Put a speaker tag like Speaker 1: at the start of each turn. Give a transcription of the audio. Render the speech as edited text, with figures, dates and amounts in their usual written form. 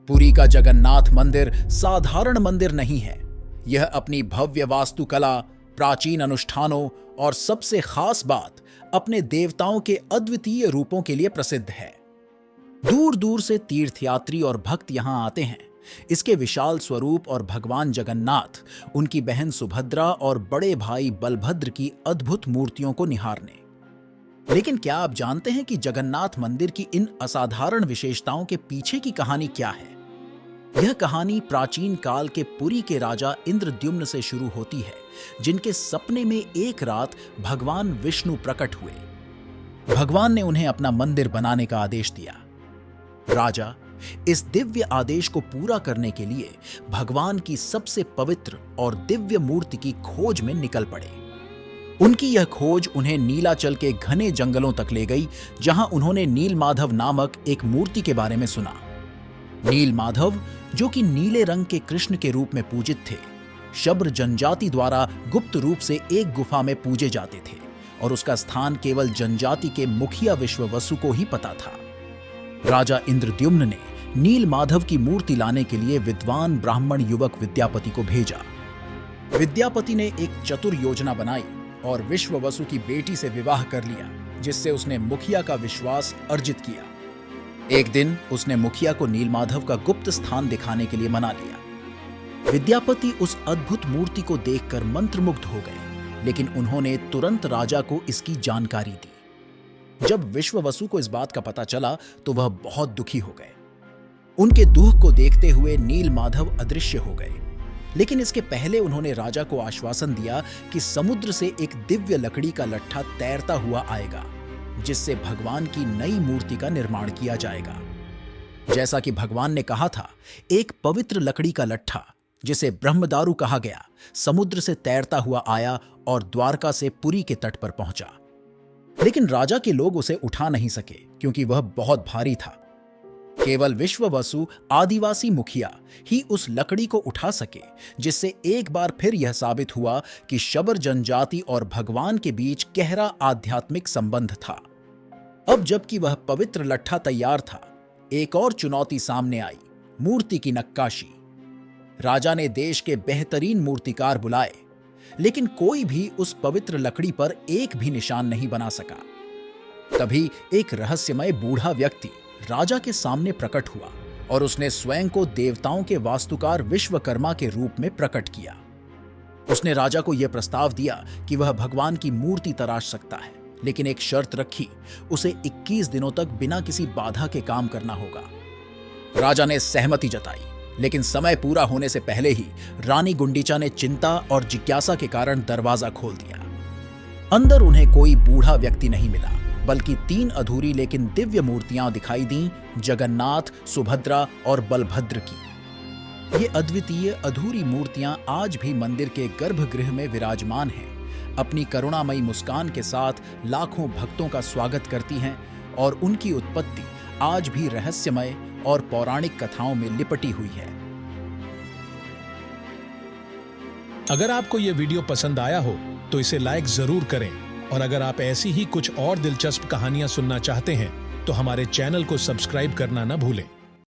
Speaker 1: पुरी का जगन्नाथ मंदिर साधारण मंदिर नहीं है। यह अपनी भव्य वास्तुकला, प्राचीन अनुष्ठानों और सबसे खास बात, अपने देवताओं के अद्वितीय रूपों के लिए प्रसिद्ध है। दूर दूर से तीर्थयात्री और भक्त यहां आते हैं इसके विशाल स्वरूप और भगवान जगन्नाथ, उनकी बहन सुभद्रा और बड़े भाई बलभद्र की अद्भुत मूर्तियों को निहारने। लेकिन क्या आप जानते हैं कि जगन्नाथ मंदिर की इन असाधारण विशेषताओं के पीछे की कहानी क्या है? यह कहानी प्राचीन काल के पुरी के राजा इंद्रद्युम्न से शुरू होती है, जिनके सपने में एक रात भगवान विष्णु प्रकट हुए। भगवान ने उन्हें अपना मंदिर बनाने का आदेश दिया। राजा इस दिव्य आदेश को पूरा करने के लिए भगवान की सबसे पवित्र और दिव्य मूर्ति की खोज में निकल पड़े। उनकी यह खोज उन्हें नीलाचल के घने जंगलों तक ले गई, जहां उन्होंने नीलमाधव नामक एक मूर्ति के बारे में सुना। नीलमाधव, जो कि नीले रंग के कृष्ण के रूप में पूजित थे, शब्र जनजाति द्वारा गुप्त रूप से एक गुफा में पूजे जाते थे और उसका स्थान केवल जनजाति के मुखिया विश्ववसु को ही पता था। राजा इंद्रद्युम्न ने नीलमाधव की मूर्ति लाने के लिए विद्वान ब्राह्मण युवक विद्यापति को भेजा। विद्यापति ने एक चतुर योजना बनाई और विश्ववसु की बेटी से विवाह कर लिया, जिससे उसने मुखिया का विश्वास अर्जित किया। एक दिन उसने मुखिया को नीलमाधव का गुप्त स्थान दिखाने के लिए मना लिया। विद्यापति उस अद्भुत मूर्ति को देखकर मंत्रमुग्ध हो गए, लेकिन उन्होंने तुरंत राजा को इसकी जानकारी दी। जब विश्ववसु को इस बात का पता चला तो वह बहुत दुखी हो गए। उनके दुख को देखते हुए नीलमाधव अदृश्य हो गए, लेकिन इसके पहले उन्होंने राजा को आश्वासन दिया कि समुद्र से एक दिव्य लकड़ी का लट्ठा तैरता हुआ आएगा, जिससे भगवान की नई मूर्ति का निर्माण किया जाएगा। जैसा कि भगवान ने कहा था, एक पवित्र लकड़ी का लट्ठा, जिसे ब्रह्मदारु कहा गया, समुद्र से तैरता हुआ आया और द्वारका से पुरी के तट पर पहुंचा। लेकिन राजा के लोग उसे उठा नहीं सके, क्योंकि वह बहुत भारी था। केवल विश्ववसु, आदिवासी मुखिया, ही उस लकड़ी को उठा सके, जिससे एक बार फिर यह साबित हुआ कि शबर जनजाति और भगवान के बीच गहरा आध्यात्मिक संबंध था। अब जबकि वह पवित्र लट्ठा तैयार था, एक और चुनौती सामने आई, मूर्ति की नक्काशी। राजा ने देश के बेहतरीन मूर्तिकार बुलाए, लेकिन कोई भी उस पवित्र लकड़ी पर एक भी निशान नहीं बना सका। तभी एक रहस्यमय बूढ़ा व्यक्ति राजा के सामने प्रकट हुआ और उसने स्वयं को देवताओं के वास्तुकार विश्वकर्मा के रूप में प्रकट किया। उसने राजा को यह प्रस्ताव दिया कि वह भगवान की मूर्ति तराश सकता है, लेकिन एक शर्त रखी, उसे 21 दिनों तक बिना किसी बाधा के काम करना होगा। राजा ने सहमति जताई, लेकिन समय पूरा होने से पहले ही रानी गुंडीचा ने चिंता और जिज्ञासा के कारण दरवाजा खोल दिया। अंदर उन्हें कोई बूढ़ा व्यक्ति नहीं मिला, बल्कि 3 अधूरी लेकिन दिव्य मूर्तियां दिखाई दी, जगन्नाथ, सुभद्रा और बलभद्र की। ये अद्वितीय अधूरी मूर्तियां आज भी मंदिर के गर्भगृह में विराजमान हैं, अपनी करुणामयी मुस्कान के साथ लाखों भक्तों का स्वागत करती हैं और उनकी उत्पत्ति आज भी रहस्यमय और पौराणिक कथाओं में लिपटी हुई है।
Speaker 2: अगर आपको यह वीडियो पसंद आया हो तो इसे लाइक जरूर करें, और अगर आप ऐसी ही कुछ और दिलचस्प कहानियां सुनना चाहते हैं तो हमारे चैनल को सब्सक्राइब करना न भूलें।